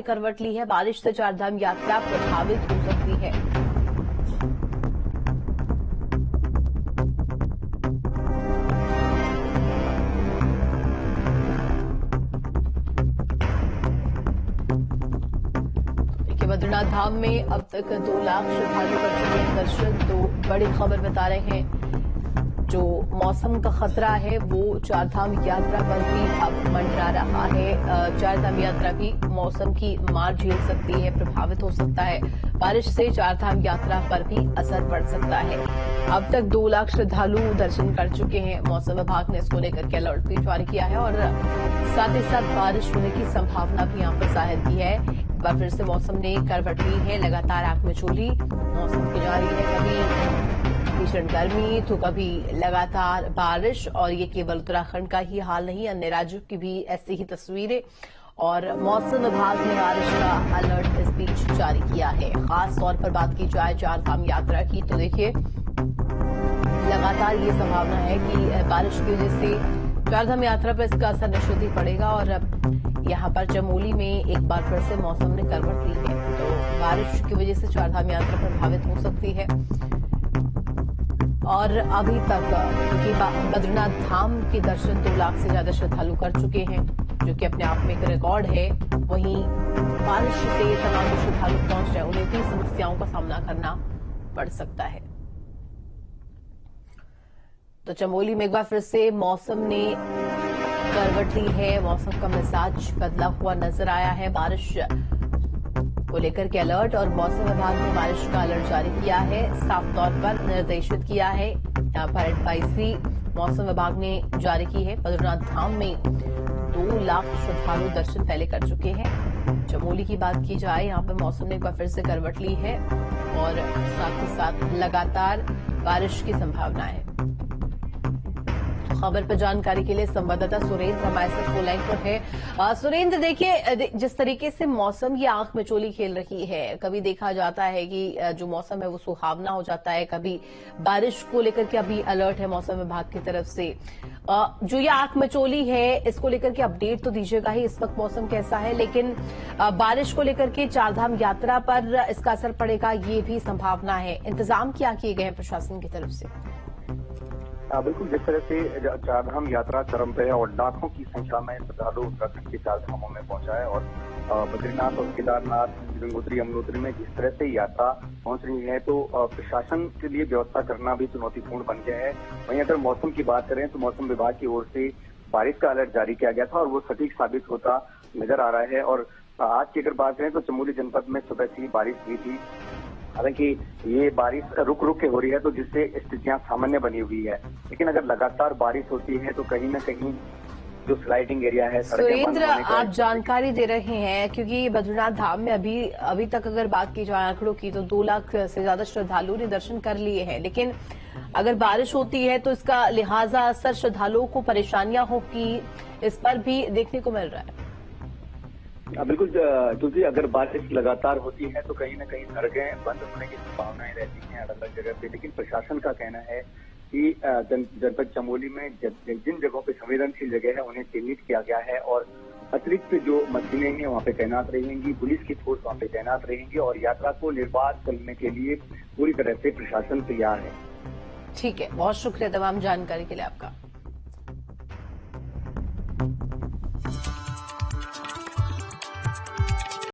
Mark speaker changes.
Speaker 1: करवट ली है। बारिश से चारधाम यात्रा प्रभावित हो सकती है। देखिए, बद्रीनाथ धाम में अब तक 2 लाख श्रद्धालु कर चुके हैं दर्शन। तो बड़ी खबर बता रहे हैं, जो मौसम का खतरा है वो चारधाम यात्रा पर भी अब मंडरा रहा है। चारधाम यात्रा भी मौसम की मार झेल सकती है, प्रभावित हो सकता है। बारिश से चारधाम यात्रा पर भी असर पड़ सकता है। अब तक 2 लाख श्रद्धालु दर्शन कर चुके हैं। मौसम विभाग ने इसको लेकर के अलर्ट भी जारी किया है और साथ ही साथ बारिश होने की संभावना भी यहां पर जाहिर की है। एक बार फिर से मौसम ने करवट ली है। लगातार आंख मिचौली मौसम की जारी है। कभी भीषण गर्मी तो कभी लगातार बारिश, और ये केवल उत्तराखंड का ही हाल नहीं, अन्य राज्यों की भी ऐसी ही तस्वीरें। और मौसम विभाग ने बारिश का अलर्ट इस बीच जारी किया है। खास तौर पर बात की जाए चारधाम यात्रा की, तो देखिए लगातार ये संभावना है कि बारिश की वजह से चारधाम यात्रा पर इसका असर निश्चित ही पड़ेगा। और अब यहां पर चमोली में एक बार फिर से मौसम ने करवट ली है, तो बारिश की वजह से चारधाम यात्रा प्रभावित हो सकती है। और अभी तक बद्रीनाथ धाम के दर्शन 2 लाख से ज्यादा श्रद्धालु कर चुके हैं, जो कि अपने आप में एक रिकॉर्ड है। वहीं बारिश से तमाम जो श्रद्धालु पहुंच रहे हैं उन्हें भी समस्याओं का सामना करना पड़ सकता है। तो चमोली में एक बार फिर से मौसम ने करवट ली है। मौसम का मिजाज बदला हुआ नजर आया है। बारिश को लेकर के अलर्ट, और मौसम विभाग ने बारिश का अलर्ट जारी किया है, साफ तौर पर निर्देशित किया है। यहां पर एडवाइजरी मौसम विभाग ने जारी की है। बद्रीनाथ धाम में 2 लाख श्रद्धालु दर्शन पहले कर चुके हैं। चमोली की बात की जाए, यहां पर मौसम ने एक बार फिर से करवट ली है और साथ ही साथ लगातार बारिश की संभावना है। खबर पर जानकारी के लिए संवाददाता सुरेंद्र हमारे साथ फोन लाइन पर है। सुरेंद्र, देखिए जिस तरीके से मौसम की आंख मिचौली खेल रही है, कभी देखा जाता है कि जो मौसम है वो सुहावना हो जाता है, कभी बारिश को लेकर के अभी अलर्ट है मौसम विभाग की तरफ से। जो ये आंख मिचौली है, इसको लेकर के अपडेट तो दीजिएगा ही, इस वक्त मौसम कैसा है, लेकिन बारिश को लेकर के चारधाम यात्रा पर इसका असर पड़ेगा ये भी संभावना है। इंतजाम क्या किए गए हैं प्रशासन की तरफ से?
Speaker 2: बिल्कुल, जिस तरह से चारधाम यात्रा चरम पे है और लाखों की संख्या में श्रद्धालु उत्तराखंड के चार धामों में पहुंचा है, और बद्रीनाथ और केदारनाथ, गंगोत्री, यमुनोत्री में जिस तरह से यात्रा पहुंच रही है, तो प्रशासन के लिए व्यवस्था करना भी चुनौतीपूर्ण बन गया है। वहीं अगर मौसम की बात करें तो मौसम विभाग की ओर से बारिश का अलर्ट जारी किया गया था और वो सटीक साबित होता नजर आ रहा है। और आज की अगर बात करें तो चमोली जनपद में सुबह से ही बारिश हुई थी। हालांकि ये बारिश रुक रुक के हो रही है, तो जिससे स्थितियां सामान्य बनी हुई है, लेकिन अगर लगातार बारिश होती है तो कहीं न कहीं जो स्लाइडिंग एरिया है,
Speaker 1: सुरेंद्र, आप जानकारी दे रहे हैं क्योंकि बद्रीनाथ धाम में अभी तक अगर बात की जाए आंकड़ों की, तो 2 लाख से ज्यादा श्रद्धालुओं ने दर्शन कर लिए हैं, लेकिन अगर बारिश होती है तो इसका लिहाजा असर श्रद्धालुओं को परेशानियां होगी, इस पर भी देखने को मिल रहा है।
Speaker 2: बिल्कुल, क्योंकि अगर बारिश लगातार होती है तो कहीं न कहीं सड़कें बंद होने की संभावनाएं रहती हैं अलग अलग जगह पे। लेकिन प्रशासन का कहना है कि जनपद चमोली में जिन जगहों पे संवेदनशील जगह है उन्हें चिन्हित किया गया है, और अतिरिक्त जो मशीनें हैं वहाँ पे तैनात रहेंगी, पुलिस की फोर्स वहाँ पे तैनात रहेंगी, और यात्रा को निर्बाध करने के लिए पूरी तरह से प्रशासन तैयार है।
Speaker 1: ठीक है, बहुत शुक्रिया तमाम जानकारी के लिए आपका।